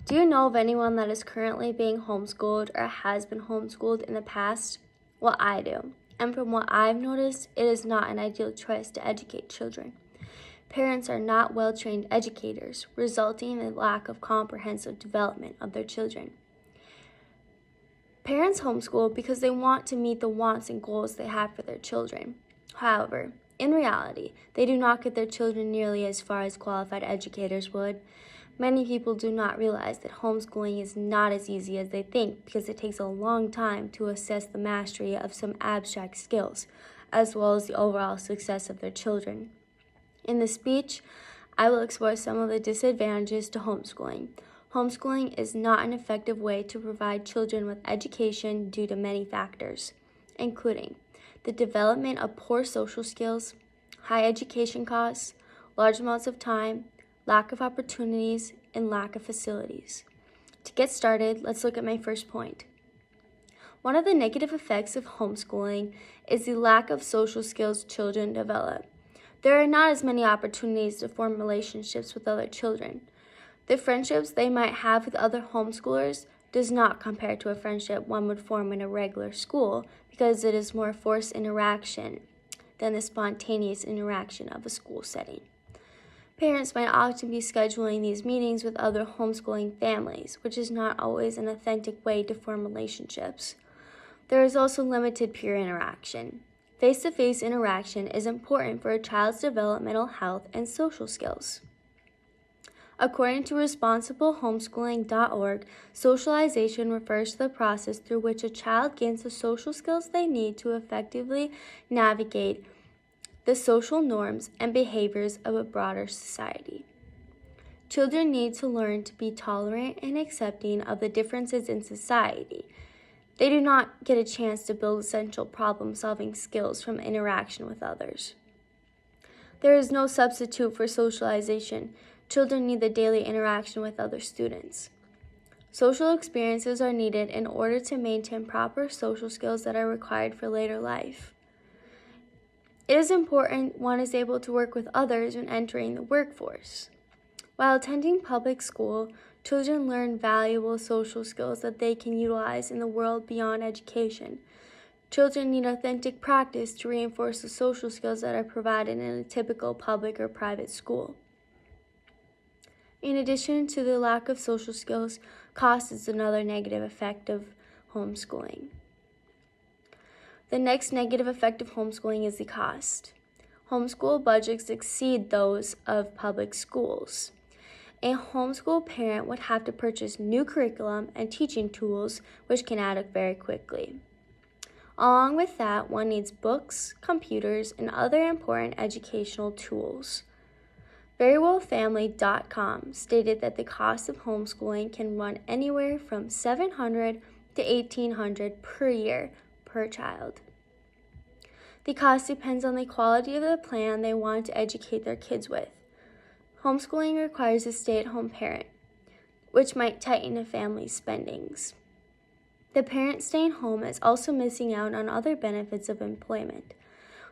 Do you know of anyone that is currently being homeschooled or has been homeschooled in the past? Well, I do. And from what I've noticed, it is not an ideal choice to educate children. Parents are not well-trained educators, resulting in a lack of comprehensive development of their children. Parents homeschool because they want to meet the wants and goals they have for their children. However, in reality, they do not get their children nearly as far as qualified educators would. Many people do not realize that homeschooling is not as easy as they think because it takes a long time to assess the mastery of some abstract skills, as well as the overall success of their children. In this speech, I will explore some of the disadvantages to homeschooling. Homeschooling is not an effective way to provide children with education due to many factors, including the development of poor social skills, high education costs, large amounts of time, lack of opportunities, and lack of facilities. To get started, let's look at my first point. One of the negative effects of homeschooling is the lack of social skills children develop. There are not as many opportunities to form relationships with other children. The friendships they might have with other homeschoolers does not compare to a friendship one would form in a regular school because it is more forced interaction than the spontaneous interaction of a school setting. Parents might often be scheduling these meetings with other homeschooling families, which is not always an authentic way to form relationships. There is also limited peer interaction. Face-to-face interaction is important for a child's developmental health and social skills. According to responsiblehomeschooling.org, socialization refers to the process through which a child gains the social skills they need to effectively navigate the social norms and behaviors of a broader society. Children need to learn to be tolerant and accepting of the differences in society. They do not get a chance to build essential problem-solving skills from interaction with others. There is no substitute for socialization. Children need the daily interaction with other students. Social experiences are needed in order to maintain proper social skills that are required for later life. It is important one is able to work with others when entering the workforce. While attending public school, children learn valuable social skills that they can utilize in the world beyond education. Children need authentic practice to reinforce the social skills that are provided in a typical public or private school. In addition to the lack of social skills, cost is another negative effect of homeschooling. The next negative effect of homeschooling is the cost. Homeschool budgets exceed those of public schools. A homeschool parent would have to purchase new curriculum and teaching tools, which can add up very quickly. Along with that, one needs books, computers, and other important educational tools. VerywellFamily.com stated that the cost of homeschooling can run anywhere from $700 to $1,800 per year per child. The cost depends on the quality of the plan they want to educate their kids with. Homeschooling requires a stay-at-home parent, which might tighten a family's spendings. The parent staying home is also missing out on other benefits of employment.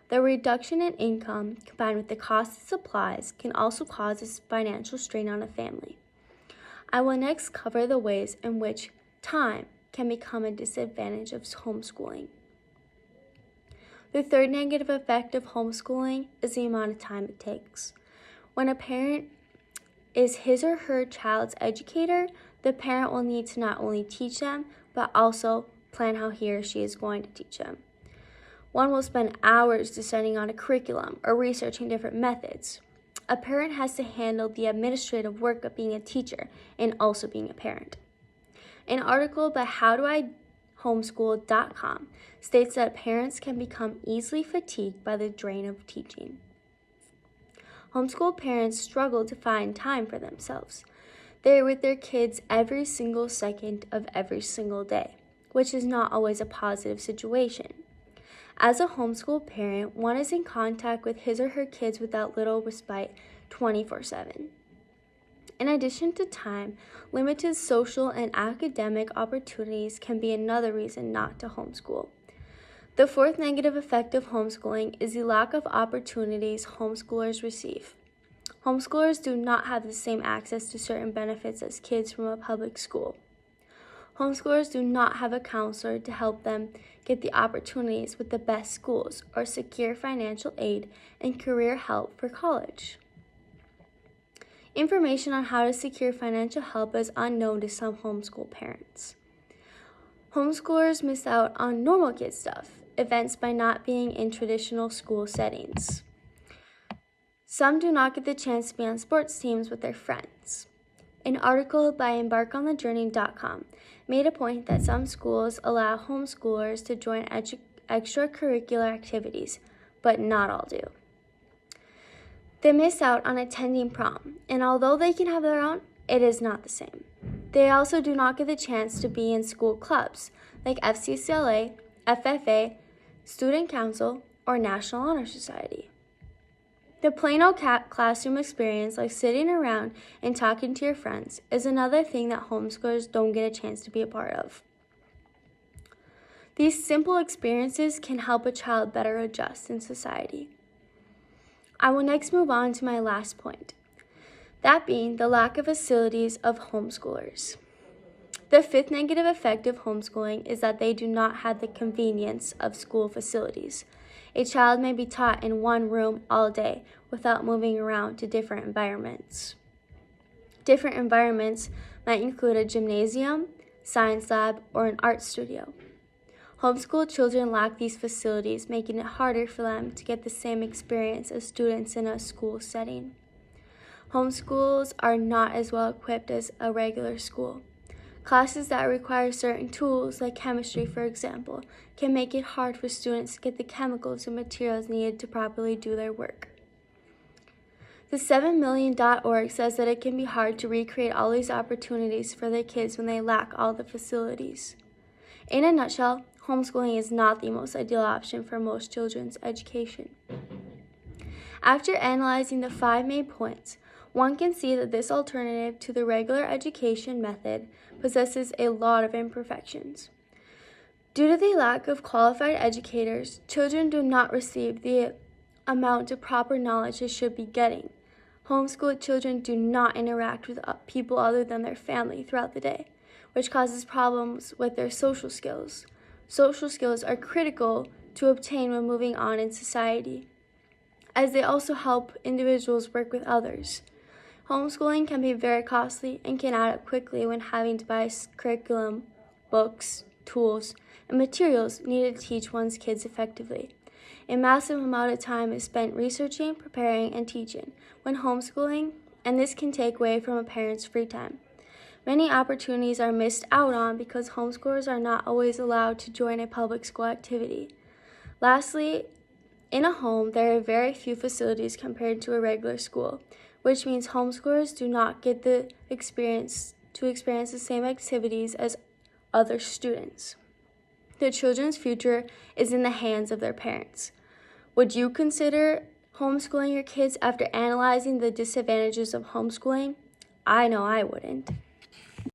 The reduction in income, combined with the cost of supplies, can also cause a financial strain on a family. I will next cover the ways in which time can become a disadvantage of homeschooling. The third negative effect of homeschooling is the amount of time it takes. When a parent is his or her child's educator, the parent will need to not only teach them, but also plan how he or she is going to teach them. One will spend hours deciding on a curriculum or researching different methods. A parent has to handle the administrative work of being a teacher and also being a parent. An article by HowDoIHomeschool.com states that parents can become easily fatigued by the drain of teaching. Homeschool parents struggle to find time for themselves. They are with their kids every single second of every single day, which is not always a positive situation. As a homeschool parent, one is in contact with his or her kids without little respite 24/7. In addition to time, limited social and academic opportunities can be another reason not to homeschool. The fourth negative effect of homeschooling is the lack of opportunities homeschoolers receive. Homeschoolers do not have the same access to certain benefits as kids from a public school. Homeschoolers do not have a counselor to help them get the opportunities with the best schools or secure financial aid and career help for college. Information on how to secure financial help is unknown to some homeschool parents. Homeschoolers miss out on normal kid stuff, events by not being in traditional school settings. Some do not get the chance to be on sports teams with their friends. An article by embarkonthejourney.com made a point that some schools allow homeschoolers to join extracurricular activities, but not all do. They miss out on attending prom, and although they can have their own, it is not the same. They also do not get the chance to be in school clubs like FCCLA, FFA, Student Council, or National Honor Society. The plain old classroom experience, like sitting around and talking to your friends, is another thing that homeschoolers don't get a chance to be a part of. These simple experiences can help a child better adjust in society. I will next move on to my last point, that being the lack of facilities of homeschoolers. The fifth negative effect of homeschooling is that they do not have the convenience of school facilities. A child may be taught in one room all day without moving around to different environments. Different environments might include a gymnasium, science lab, or an art studio. Homeschool children lack these facilities, making it harder for them to get the same experience as students in a school setting. Homeschools are not as well equipped as a regular school. Classes that require certain tools, like chemistry for example, can make it hard for students to get the chemicals and materials needed to properly do their work. The 7million.org says that it can be hard to recreate all these opportunities for their kids when they lack all the facilities. In a nutshell, homeschooling is not the most ideal option for most children's education. After analyzing the 5 main points, one can see that this alternative to the regular education method possesses a lot of imperfections. Due to the lack of qualified educators, children do not receive the amount of proper knowledge they should be getting. Homeschooled children do not interact with people other than their family throughout the day, which causes problems with their social skills. Social skills are critical to obtain when moving on in society, as they also help individuals work with others. Homeschooling can be very costly and can add up quickly when having to buy curriculum, books, tools, and materials needed to teach one's kids effectively. A massive amount of time is spent researching, preparing, and teaching when homeschooling, and this can take away from a parent's free time. Many opportunities are missed out on because homeschoolers are not always allowed to join a public school activity. Lastly, in a home, there are very few facilities compared to a regular school, which means homeschoolers do not get the experience the same activities as other students. The children's future is in the hands of their parents. Would you consider homeschooling your kids after analyzing the disadvantages of homeschooling? I know I wouldn't.